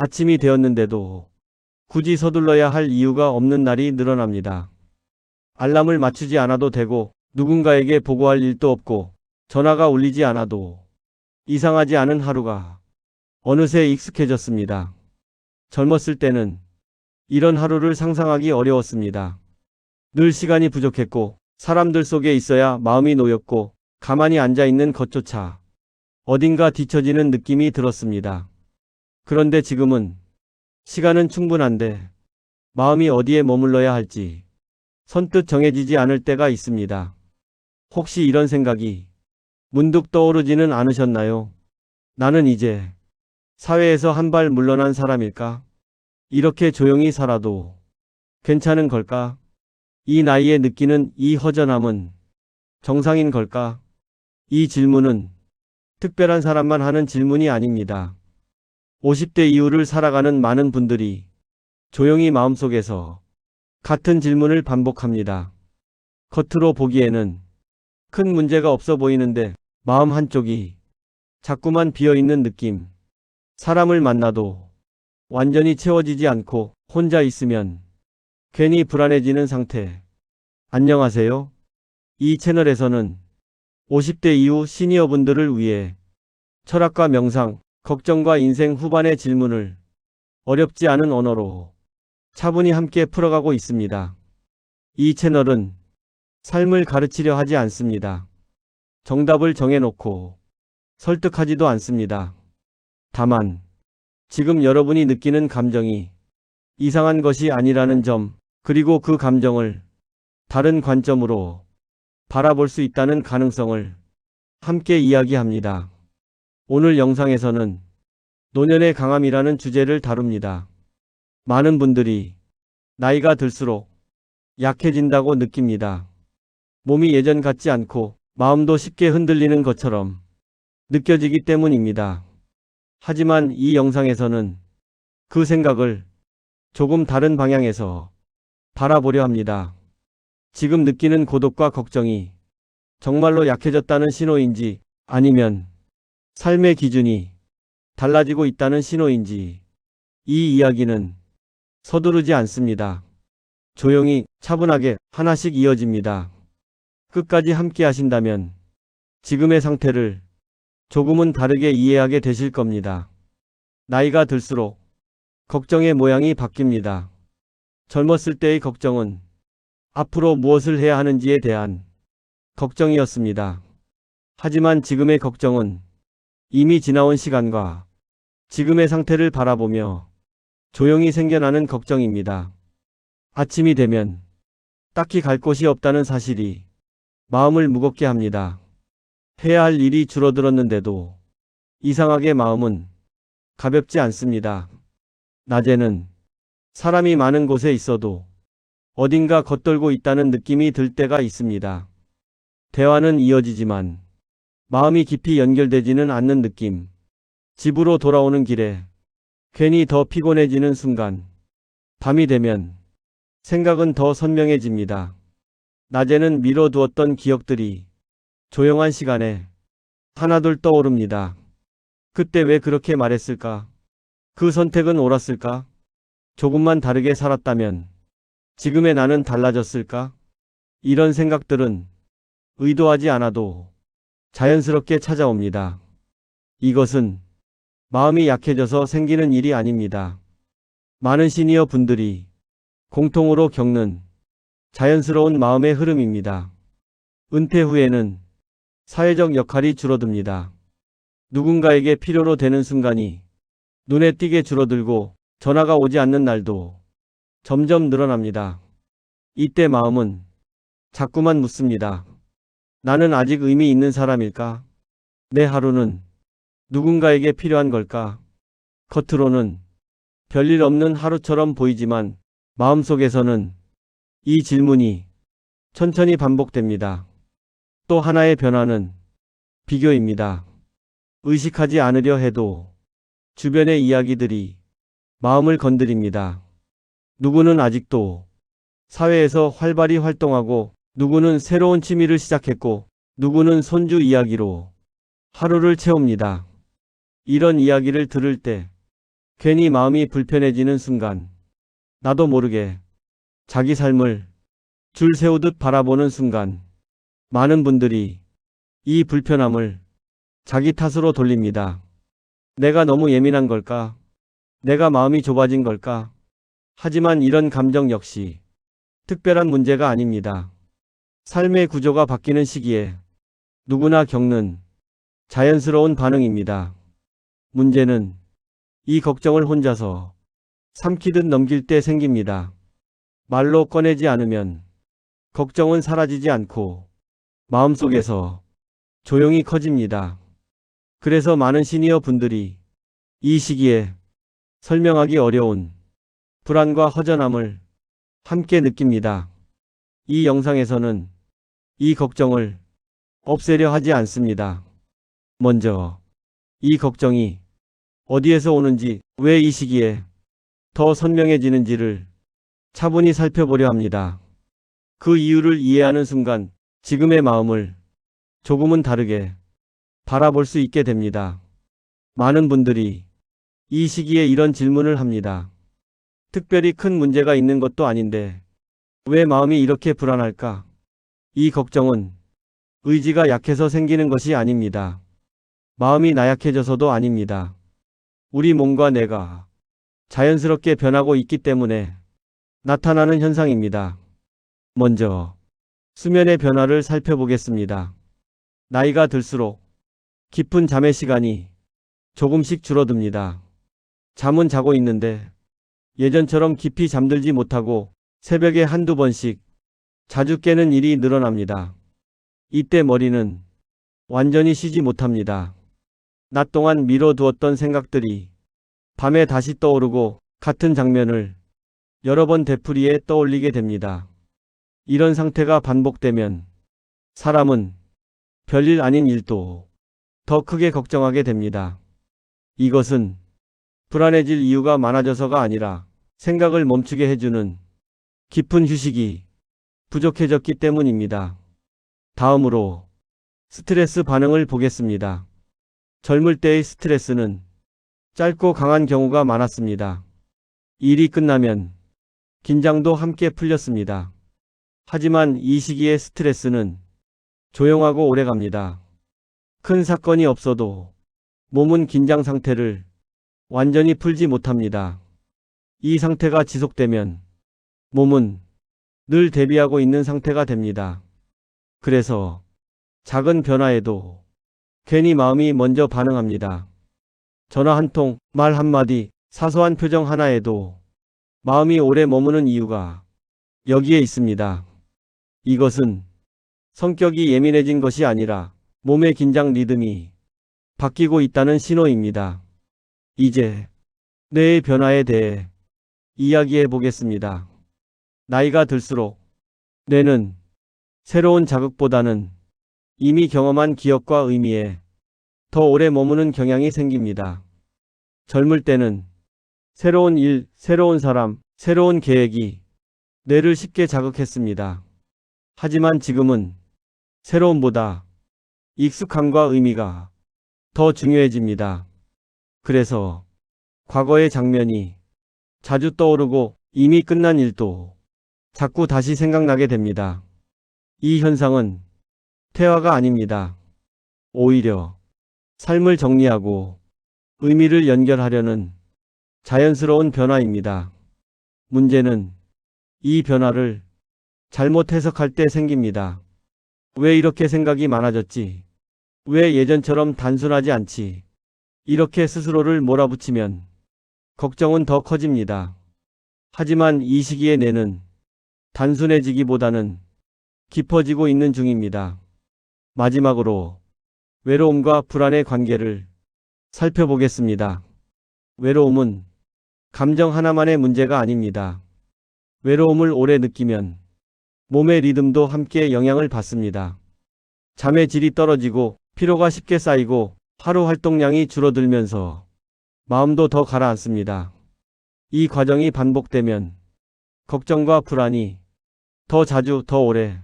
아침이 되었는데도 굳이 서둘러야 할 이유가 없는 날이 늘어납니다. 알람을 맞추지 않아도 되고 누군가에게 보고할 일도 없고 전화가 울리지 않아도 이상하지 않은 하루가 어느새 익숙해졌습니다. 젊었을 때는 이런 하루를 상상하기 어려웠습니다. 늘 시간이 부족했고 사람들 속에 있어야 마음이 놓였고 가만히 앉아있는 것조차 어딘가 뒤처지는 느낌이 들었습니다. 그런데 지금은 시간은 충분한데 마음이 어디에 머물러야 할지 선뜻 정해지지 않을 때가 있습니다. 혹시 이런 생각이 문득 떠오르지는 않으셨나요? 나는 이제 사회에서 한 발 물러난 사람일까? 이렇게 조용히 살아도 괜찮은 걸까? 이 나이에 느끼는 이 허전함은 정상인 걸까? 이 질문은 특별한 사람만 하는 질문이 아닙니다. 50대 이후를 살아가는 많은 분들이 조용히 마음속에서 같은 질문을 반복합니다. 겉으로 보기에는 큰 문제가 없어 보이는데 마음 한쪽이 자꾸만 비어있는 느낌. 사람을 만나도 완전히 채워지지 않고 혼자 있으면 괜히 불안해지는 상태. 안녕하세요. 이 채널에서는 50대 이후 시니어분들을 위해 철학과 명상, 걱정과 인생 후반의 질문을 어렵지 않은 언어로 차분히 함께 풀어가고 있습니다. 이 채널은 삶을 가르치려 하지 않습니다. 정답을 정해놓고 설득하지도 않습니다. 다만 지금 여러분이 느끼는 감정이 이상한 것이 아니라는 점, 그리고 그 감정을 다른 관점으로 바라볼 수 있다는 가능성을 함께 이야기합니다. 오늘 영상에서는 노년의 강함이라는 주제를 다룹니다. 많은 분들이 나이가 들수록 약해진다고 느낍니다. 몸이 예전 같지 않고 마음도 쉽게 흔들리는 것처럼 느껴지기 때문입니다. 하지만 이 영상에서는 그 생각을 조금 다른 방향에서 바라보려 합니다. 지금 느끼는 고독과 걱정이 정말로 약해졌다는 신호인지 아니면 삶의 기준이 달라지고 있다는 신호인지 이 이야기는 서두르지 않습니다. 조용히 차분하게 하나씩 이어집니다. 끝까지 함께 하신다면 지금의 상태를 조금은 다르게 이해하게 되실 겁니다. 나이가 들수록 걱정의 모양이 바뀝니다. 젊었을 때의 걱정은 앞으로 무엇을 해야 하는지에 대한 걱정이었습니다. 하지만 지금의 걱정은 이미 지나온 시간과 지금의 상태를 바라보며 조용히 생겨나는 걱정입니다. 아침이 되면 딱히 갈 곳이 없다는 사실이 마음을 무겁게 합니다. 해야 할 일이 줄어들었는데도 이상하게 마음은 가볍지 않습니다. 낮에는 사람이 많은 곳에 있어도 어딘가 겉돌고 있다는 느낌이 들 때가 있습니다. 대화는 이어지지만 마음이 깊이 연결되지는 않는 느낌. 집으로 돌아오는 길에 괜히 더 피곤해지는 순간. 밤이 되면 생각은 더 선명해집니다. 낮에는 미뤄두었던 기억들이 조용한 시간에 하나둘 떠오릅니다. 그때 왜 그렇게 말했을까? 그 선택은 옳았을까? 조금만 다르게 살았다면 지금의 나는 달라졌을까? 이런 생각들은 의도하지 않아도 자연스럽게 찾아옵니다. 이것은 마음이 약해져서 생기는 일이 아닙니다. 많은 시니어 분들이 공통으로 겪는 자연스러운 마음의 흐름입니다. 은퇴 후에는 사회적 역할이 줄어듭니다. 누군가에게 필요로 되는 순간이 눈에 띄게 줄어들고 전화가 오지 않는 날도 점점 늘어납니다. 이때 마음은 자꾸만 묻습니다. 나는 아직 의미 있는 사람일까? 내 하루는 누군가에게 필요한 걸까? 겉으로는 별일 없는 하루처럼 보이지만 마음속에서는 이 질문이 천천히 반복됩니다. 또 하나의 변화는 비교입니다. 의식하지 않으려 해도 주변의 이야기들이 마음을 건드립니다. 누구는 아직도 사회에서 활발히 활동하고 누구는 새로운 취미를 시작했고 누구는 손주 이야기로 하루를 채웁니다. 이런 이야기를 들을 때 괜히 마음이 불편해지는 순간, 나도 모르게 자기 삶을 줄 세우듯 바라보는 순간, 많은 분들이 이 불편함을 자기 탓으로 돌립니다. 내가 너무 예민한 걸까? 내가 마음이 좁아진 걸까? 하지만 이런 감정 역시 특별한 문제가 아닙니다. 삶의 구조가 바뀌는 시기에 누구나 겪는 자연스러운 반응입니다. 문제는 이 걱정을 혼자서 삼키듯 넘길 때 생깁니다. 말로 꺼내지 않으면 걱정은 사라지지 않고 마음속에서 조용히 커집니다. 그래서 많은 시니어 분들이 이 시기에 설명하기 어려운 불안과 허전함을 함께 느낍니다. 이 영상에서는 이 걱정을 없애려 하지 않습니다. 먼저 이 걱정이 어디에서 오는지, 왜 이 시기에 더 선명해지는지를 차분히 살펴보려 합니다. 그 이유를 이해하는 순간 지금의 마음을 조금은 다르게 바라볼 수 있게 됩니다. 많은 분들이 이 시기에 이런 질문을 합니다. 특별히 큰 문제가 있는 것도 아닌데 왜 마음이 이렇게 불안할까? 이 걱정은 의지가 약해서 생기는 것이 아닙니다. 마음이 나약해져서도 아닙니다. 우리 몸과 뇌가 자연스럽게 변하고 있기 때문에 나타나는 현상입니다. 먼저 수면의 변화를 살펴보겠습니다. 나이가 들수록 깊은 잠의 시간이 조금씩 줄어듭니다. 잠은 자고 있는데 예전처럼 깊이 잠들지 못하고 새벽에 한두 번씩 자주 깨는 일이 늘어납니다. 이때 머리는 완전히 쉬지 못합니다. 낮 동안 미뤄두었던 생각들이 밤에 다시 떠오르고 같은 장면을 여러 번 되풀이해 떠올리게 됩니다. 이런 상태가 반복되면 사람은 별일 아닌 일도 더 크게 걱정하게 됩니다. 이것은 불안해질 이유가 많아져서가 아니라 생각을 멈추게 해주는 깊은 휴식이 부족해졌기 때문입니다. 다음으로 스트레스 반응을 보겠습니다. 젊을 때의 스트레스는 짧고 강한 경우가 많았습니다. 일이 끝나면 긴장도 함께 풀렸습니다. 하지만 이 시기의 스트레스는 조용하고 오래갑니다. 큰 사건이 없어도 몸은 긴장 상태를 완전히 풀지 못합니다. 이 상태가 지속되면 몸은 늘 대비하고 있는 상태가 됩니다. 그래서 작은 변화에도 괜히 마음이 먼저 반응합니다. 전화 한 통, 말 한마디, 사소한 표정 하나에도 마음이 오래 머무는 이유가 여기에 있습니다. 이것은 성격이 예민해진 것이 아니라 몸의 긴장 리듬이 바뀌고 있다는 신호입니다. 이제 뇌의 변화에 대해 이야기해 보겠습니다. 나이가 들수록 뇌는 새로운 자극보다는 이미 경험한 기억과 의미에 더 오래 머무는 경향이 생깁니다. 젊을 때는 새로운 일, 새로운 사람, 새로운 계획이 뇌를 쉽게 자극했습니다. 하지만 지금은 새로움보다 익숙함과 의미가 더 중요해집니다. 그래서 과거의 장면이 자주 떠오르고 이미 끝난 일도 자꾸 다시 생각나게 됩니다. 이 현상은 퇴화가 아닙니다. 오히려 삶을 정리하고 의미를 연결하려는 자연스러운 변화입니다. 문제는 이 변화를 잘못 해석할 때 생깁니다. 왜 이렇게 생각이 많아졌지? 왜 예전처럼 단순하지 않지? 이렇게 스스로를 몰아붙이면 걱정은 더 커집니다. 하지만 이 시기의 뇌는 단순해지기보다는 깊어지고 있는 중입니다. 마지막으로 외로움과 불안의 관계를 살펴보겠습니다. 외로움은 감정 하나만의 문제가 아닙니다. 외로움을 오래 느끼면 몸의 리듬도 함께 영향을 받습니다. 잠의 질이 떨어지고 피로가 쉽게 쌓이고 하루 활동량이 줄어들면서 마음도 더 가라앉습니다. 이 과정이 반복되면 걱정과 불안이 더 자주 더 오래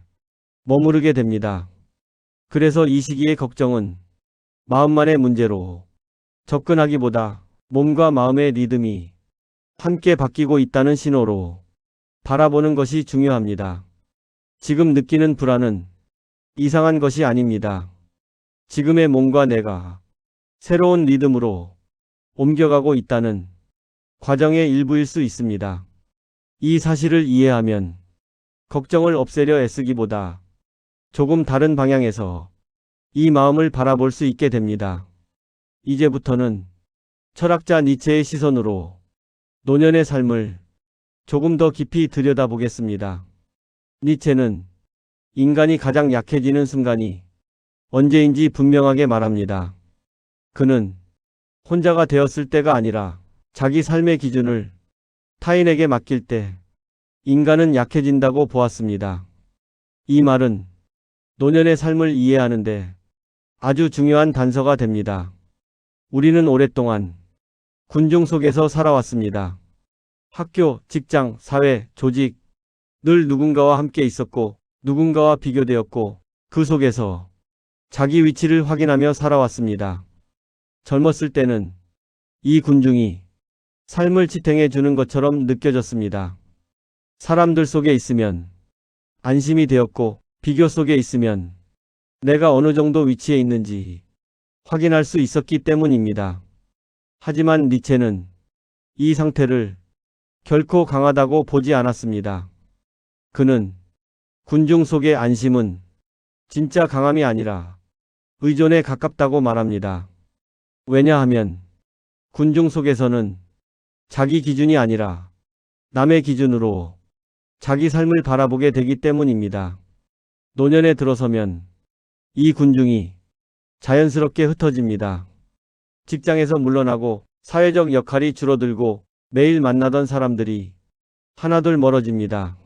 머무르게 됩니다. 그래서 이 시기의 걱정은 마음만의 문제로 접근하기보다 몸과 마음의 리듬이 함께 바뀌고 있다는 신호로 바라보는 것이 중요합니다. 지금 느끼는 불안은 이상한 것이 아닙니다. 지금의 몸과 내가 새로운 리듬으로 옮겨가고 있다는 과정의 일부일 수 있습니다. 이 사실을 이해하면 걱정을 없애려 애쓰기보다 조금 다른 방향에서 이 마음을 바라볼 수 있게 됩니다. 이제부터는 철학자 니체의 시선으로 노년의 삶을 조금 더 깊이 들여다보겠습니다. 니체는 인간이 가장 약해지는 순간이 언제인지 분명하게 말합니다. 그는 혼자가 되었을 때가 아니라 자기 삶의 기준을 타인에게 맡길 때 인간은 약해진다고 보았습니다. 이 말은 노년의 삶을 이해하는데 아주 중요한 단서가 됩니다. 우리는 오랫동안 군중 속에서 살아왔습니다. 학교, 직장, 사회, 조직, 늘 누군가와 함께 있었고 누군가와 비교되었고 그 속에서 자기 위치를 확인하며 살아왔습니다. 젊었을 때는 이 군중이 삶을 지탱해 주는 것처럼 느껴졌습니다. 사람들 속에 있으면 안심이 되었고 비교 속에 있으면 내가 어느 정도 위치에 있는지 확인할 수 있었기 때문입니다. 하지만 니체는 이 상태를 결코 강하다고 보지 않았습니다. 그는 군중 속의 안심은 진짜 강함이 아니라 의존에 가깝다고 말합니다. 왜냐하면 군중 속에서는 자기 기준이 아니라 남의 기준으로 자기 삶을 바라보게 되기 때문입니다. 노년에 들어서면 이 군중이 자연스럽게 흩어집니다. 직장에서 물러나고 사회적 역할이 줄어들고 매일 만나던 사람들이 하나둘 멀어집니다.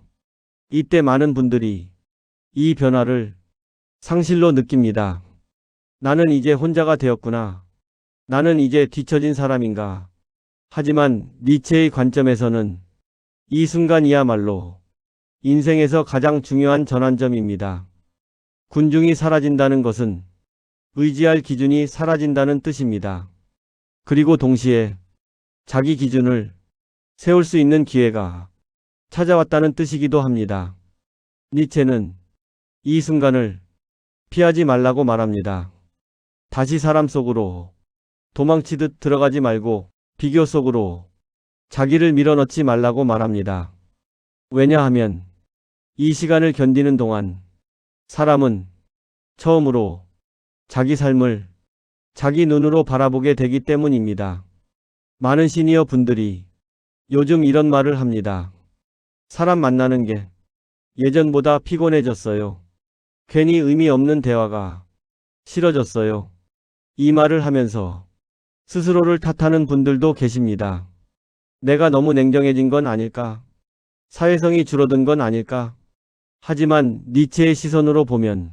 이때 많은 분들이 이 변화를 상실로 느낍니다. 나는 이제 혼자가 되었구나. 나는 이제 뒤처진 사람인가. 하지만 니체의 관점에서는 이 순간이야말로 인생에서 가장 중요한 전환점입니다. 군중이 사라진다는 것은 의지할 기준이 사라진다는 뜻입니다. 그리고 동시에 자기 기준을 세울 수 있는 기회가 찾아왔다는 뜻이기도 합니다. 니체는 이 순간을 피하지 말라고 말합니다. 다시 사람 속으로 도망치듯 들어가지 말고 비교 속으로 자기를 밀어넣지 말라고 말합니다. 왜냐하면 이 시간을 견디는 동안 사람은 처음으로 자기 삶을 자기 눈으로 바라보게 되기 때문입니다. 많은 시니어 분들이 요즘 이런 말을 합니다. 사람 만나는 게 예전보다 피곤해졌어요. 괜히 의미 없는 대화가 싫어졌어요. 이 말을 하면서 스스로를 탓하는 분들도 계십니다. 내가 너무 냉정해진 건 아닐까? 사회성이 줄어든 건 아닐까? 하지만 니체의 시선으로 보면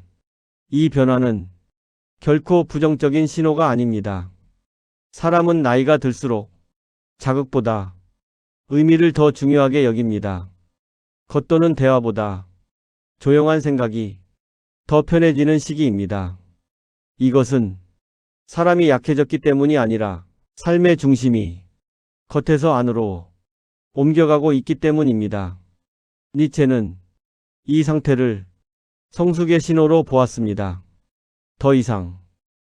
이 변화는 결코 부정적인 신호가 아닙니다. 사람은 나이가 들수록 자극보다 의미를 더 중요하게 여깁니다. 겉도는 대화보다 조용한 생각이 더 편해지는 시기입니다. 이것은 사람이 약해졌기 때문이 아니라 삶의 중심이 겉에서 안으로 옮겨가고 있기 때문입니다. 니체는 이 상태를 성숙의 신호로 보았습니다. 더 이상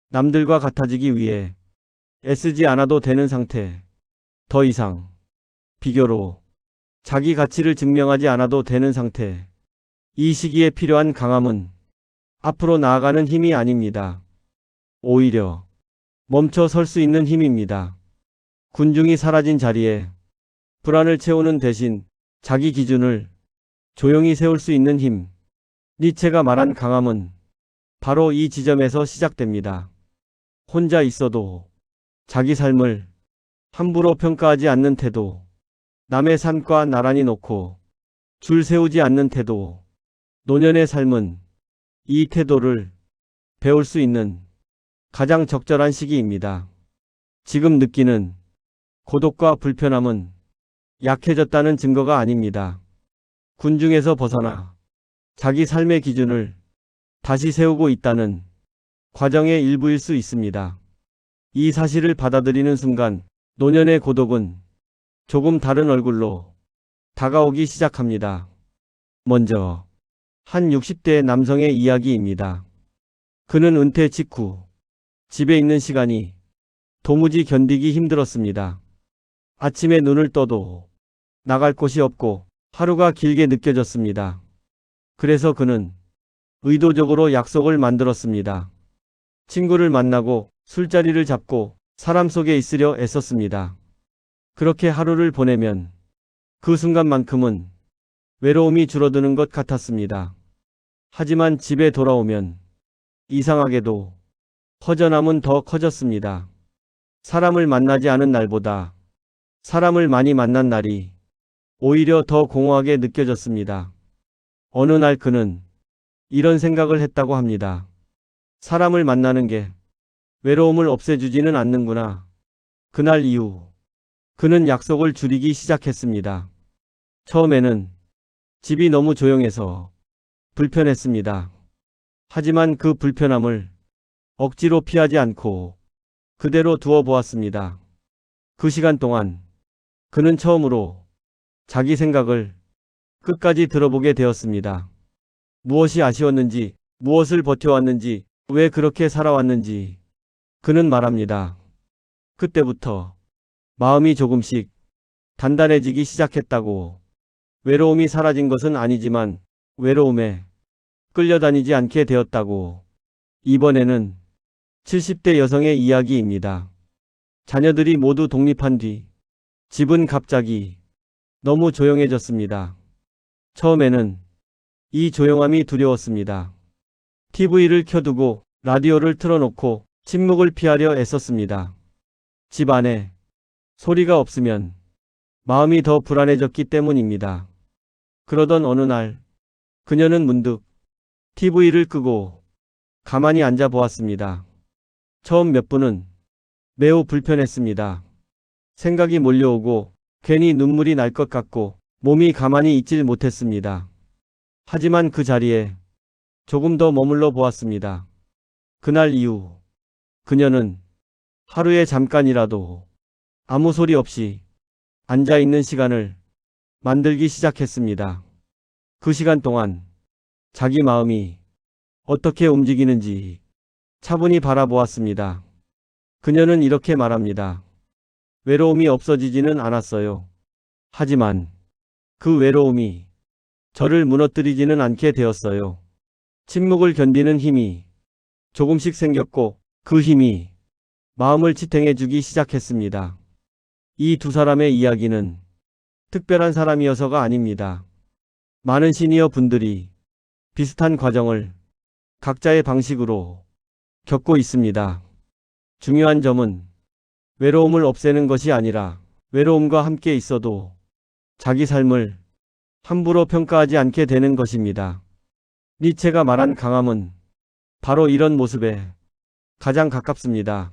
남들과 같아지기 위해 애쓰지 않아도 되는 상태. 더 이상 비교로 자기 가치를 증명하지 않아도 되는 상태. 이 시기에 필요한 강함은 앞으로 나아가는 힘이 아닙니다. 오히려 멈춰 설 수 있는 힘입니다. 군중이 사라진 자리에 불안을 채우는 대신 자기 기준을 조용히 세울 수 있는 힘. 니체가 말한 강함은 바로 이 지점에서 시작됩니다. 혼자 있어도 자기 삶을 함부로 평가하지 않는 태도, 남의 삶과 나란히 놓고 줄 세우지 않는 태도. 노년의 삶은 이 태도를 배울 수 있는 가장 적절한 시기입니다. 지금 느끼는 고독과 불편함은 약해졌다는 증거가 아닙니다. 군중에서 벗어나 자기 삶의 기준을 다시 세우고 있다는 과정의 일부일 수 있습니다. 이 사실을 받아들이는 순간 노년의 고독은 조금 다른 얼굴로 다가오기 시작합니다. 먼저 한 60대 남성의 이야기입니다. 그는 은퇴 직후 집에 있는 시간이 도무지 견디기 힘들었습니다. 아침에 눈을 떠도 나갈 곳이 없고 하루가 길게 느껴졌습니다. 그래서 그는 의도적으로 약속을 만들었습니다. 친구를 만나고 술자리를 잡고 사람 속에 있으려 애썼습니다. 그렇게 하루를 보내면 그 순간만큼은 외로움이 줄어드는 것 같았습니다. 하지만 집에 돌아오면 이상하게도 허전함은 더 커졌습니다. 사람을 만나지 않은 날보다 사람을 많이 만난 날이 오히려 더 공허하게 느껴졌습니다. 어느 날 그는 이런 생각을 했다고 합니다. 사람을 만나는 게 외로움을 없애주지는 않는구나. 그날 이후 그는 약속을 줄이기 시작했습니다. 처음에는 집이 너무 조용해서 불편했습니다. 하지만 그 불편함을 억지로 피하지 않고 그대로 두어 보았습니다. 그 시간 동안 그는 처음으로 자기 생각을 끝까지 들어보게 되었습니다. 무엇이 아쉬웠는지, 무엇을 버텨왔는지, 왜 그렇게 살아왔는지 그는 말합니다. 그때부터 마음이 조금씩 단단해지기 시작했다고. 외로움이 사라진 것은 아니지만 외로움에 끌려다니지 않게 되었다고. 이번에는 70대 여성의 이야기입니다. 자녀들이 모두 독립한 뒤 집은 갑자기 너무 조용해졌습니다. 처음에는 이 조용함이 두려웠습니다. TV를 켜두고 라디오를 틀어놓고 침묵을 피하려 애썼습니다. 집 안에 소리가 없으면 마음이 더 불안해졌기 때문입니다. 그러던 어느 날 그녀는 문득 TV를 끄고 가만히 앉아 보았습니다. 처음 몇 분은 매우 불편했습니다. 생각이 몰려오고 괜히 눈물이 날 것 같고 몸이 가만히 있질 못했습니다. 하지만 그 자리에 조금 더 머물러 보았습니다. 그날 이후 그녀는 하루에 잠깐이라도 아무 소리 없이 앉아있는 시간을 만들기 시작했습니다. 그 시간 동안 자기 마음이 어떻게 움직이는지 차분히 바라보았습니다. 그녀는 이렇게 말합니다. 외로움이 없어지지는 않았어요. 하지만 그 외로움이 저를 무너뜨리지는 않게 되었어요. 침묵을 견디는 힘이 조금씩 생겼고 그 힘이 마음을 지탱해주기 시작했습니다. 이 두 사람의 이야기는 특별한 사람이어서가 아닙니다. 많은 시니어 분들이 비슷한 과정을 각자의 방식으로 겪고 있습니다. 중요한 점은 외로움을 없애는 것이 아니라 외로움과 함께 있어도 자기 삶을 함부로 평가하지 않게 되는 것입니다. 니체가 말한 강함은 바로 이런 모습에 가장 가깝습니다.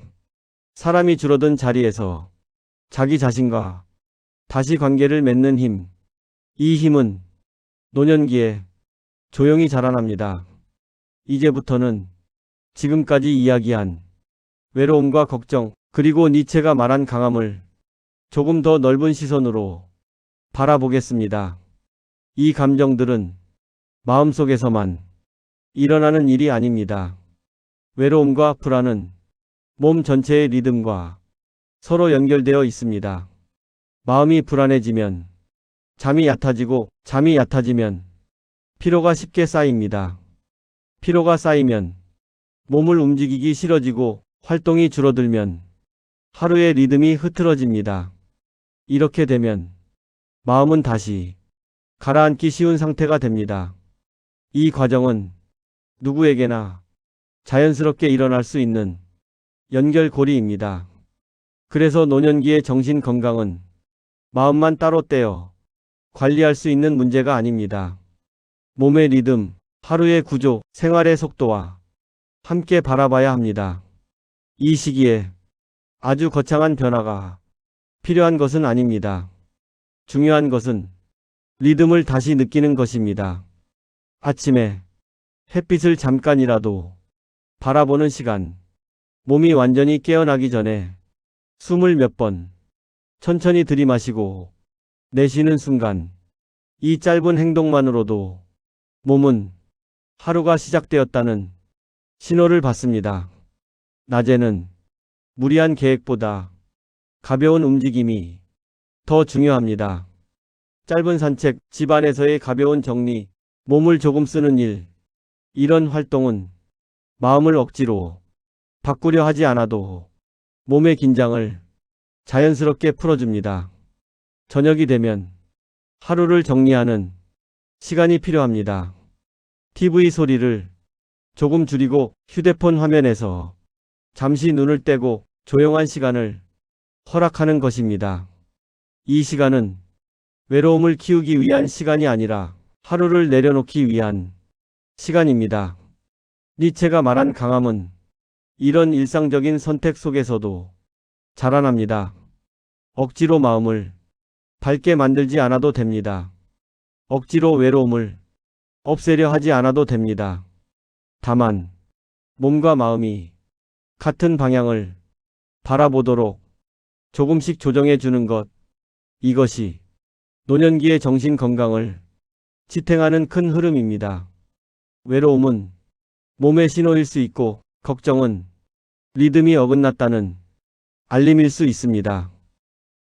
사람이 줄어든 자리에서 자기 자신과 다시 관계를 맺는 힘. 이 힘은 노년기에 조용히 자라납니다. 이제부터는 지금까지 이야기한 외로움과 걱정, 그리고 니체가 말한 강함을 조금 더 넓은 시선으로 바라보겠습니다. 이 감정들은 마음속에서만 일어나는 일이 아닙니다. 외로움과 불안은 몸 전체의 리듬과 서로 연결되어 있습니다. 마음이 불안해지면 잠이 얕아지고 잠이 얕아지면 피로가 쉽게 쌓입니다. 피로가 쌓이면 몸을 움직이기 싫어지고 활동이 줄어들면 하루의 리듬이 흐트러집니다. 이렇게 되면 마음은 다시 가라앉기 쉬운 상태가 됩니다. 이 과정은 누구에게나 자연스럽게 일어날 수 있는 연결고리입니다. 그래서 노년기의 정신 건강은 마음만 따로 떼어 관리할 수 있는 문제가 아닙니다. 몸의 리듬, 하루의 구조, 생활의 속도와 함께 바라봐야 합니다. 이 시기에 아주 거창한 변화가 필요한 것은 아닙니다. 중요한 것은 리듬을 다시 느끼는 것입니다. 아침에 햇빛을 잠깐이라도 바라보는 시간, 몸이 완전히 깨어나기 전에 숨을 몇 번 천천히 들이마시고 내쉬는 순간 이 짧은 행동만으로도 몸은 하루가 시작되었다는 신호를 받습니다. 낮에는 무리한 계획보다 가벼운 움직임이 더 중요합니다. 짧은 산책, 집안에서의 가벼운 정리, 몸을 조금 쓰는 일, 이런 활동은 마음을 억지로 바꾸려 하지 않아도 몸의 긴장을 자연스럽게 풀어줍니다. 저녁이 되면 하루를 정리하는 시간이 필요합니다. TV 소리를 조금 줄이고 휴대폰 화면에서 잠시 눈을 떼고 조용한 시간을 허락하는 것입니다. 이 시간은 외로움을 키우기 위한 시간이 아니라 하루를 내려놓기 위한 시간입니다. 니체가 말한 강함은 이런 일상적인 선택 속에서도 자라납니다. 억지로 마음을 밝게 만들지 않아도 됩니다. 억지로 외로움을 없애려 하지 않아도 됩니다. 다만 몸과 마음이 같은 방향을 바라보도록 조금씩 조정해 주는 것, 이것이 노년기의 정신 건강을 지탱하는 큰 흐름입니다. 외로움은 몸의 신호일 수 있고 걱정은 리듬이 어긋났다는 알림일 수 있습니다.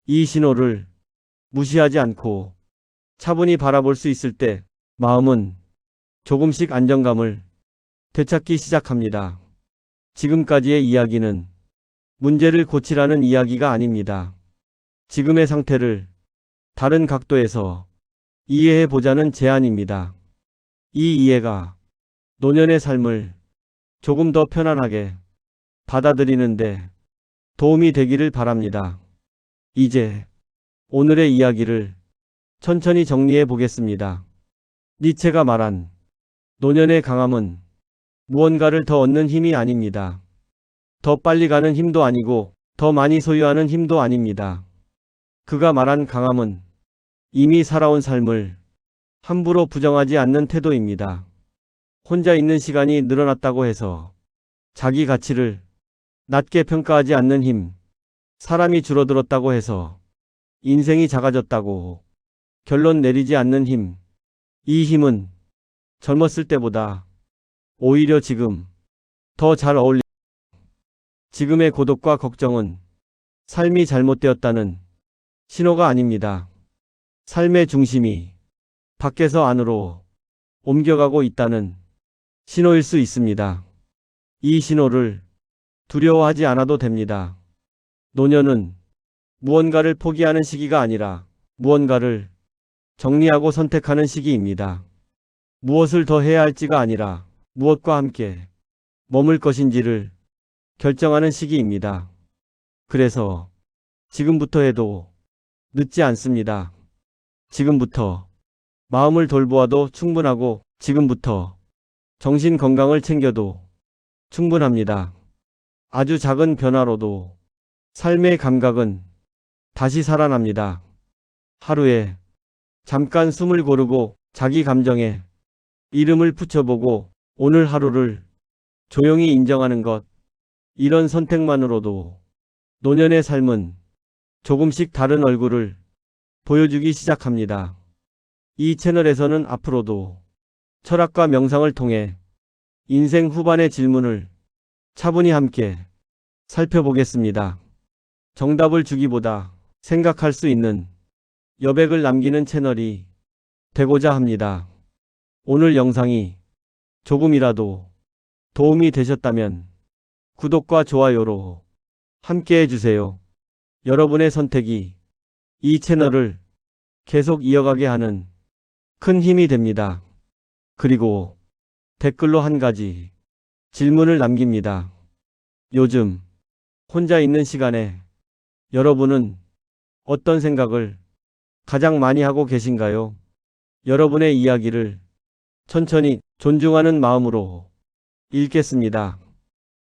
이 신호를 무시하지 않고 차분히 바라볼 수 있을 때 마음은 조금씩 안정감을 되찾기 시작합니다. 지금까지의 이야기는 문제를 고치라는 이야기가 아닙니다. 지금의 상태를 다른 각도에서 이해해 보자는 제안입니다. 이 이해가 노년의 삶을 조금 더 편안하게 받아들이는데 도움이 되기를 바랍니다. 이제 오늘의 이야기를 천천히 정리해 보겠습니다. 니체가 말한 노년의 강함은 무언가를 더 얻는 힘이 아닙니다. 더 빨리 가는 힘도 아니고 더 많이 소유하는 힘도 아닙니다. 그가 말한 강함은 이미 살아온 삶을 함부로 부정하지 않는 태도입니다. 혼자 있는 시간이 늘어났다고 해서 자기 가치를 낮게 평가하지 않는 힘, 사람이 줄어들었다고 해서 인생이 작아졌다고 결론 내리지 않는 힘, 이 힘은 젊었을 때보다 오히려 지금 더 잘 어울립니다. 지금의 고독과 걱정은 삶이 잘못되었다는 신호가 아닙니다. 삶의 중심이 밖에서 안으로 옮겨가고 있다는 신호일 수 있습니다. 이 신호를 두려워하지 않아도 됩니다. 노년은 무언가를 포기하는 시기가 아니라 무언가를 정리하고 선택하는 시기입니다. 무엇을 더 해야 할지가 아니라 무엇과 함께 머물 것인지를 결정하는 시기입니다. 그래서 지금부터 해도 늦지 않습니다. 지금부터 마음을 돌보아도 충분하고 지금부터 정신 건강을 챙겨도 충분합니다. 아주 작은 변화로도 삶의 감각은 다시 살아납니다. 하루에 잠깐 숨을 고르고 자기 감정에 이름을 붙여보고 오늘 하루를 조용히 인정하는 것, 이런 선택만으로도 노년의 삶은 조금씩 다른 얼굴을 보여주기 시작합니다. 이 채널에서는 앞으로도 철학과 명상을 통해 인생 후반의 질문을 차분히 함께 살펴보겠습니다. 정답을 주기보다 생각할 수 있는 여백을 남기는 채널이 되고자 합니다. 오늘 영상이 조금이라도 도움이 되셨다면 구독과 좋아요로 함께 해주세요. 여러분의 선택이 이 채널을 계속 이어가게 하는 큰 힘이 됩니다. 그리고 댓글로 한 가지 질문을 남깁니다. 요즘 혼자 있는 시간에 여러분은 어떤 생각을 가장 많이 하고 계신가요? 여러분의 이야기를 천천히 존중하는 마음으로 읽겠습니다.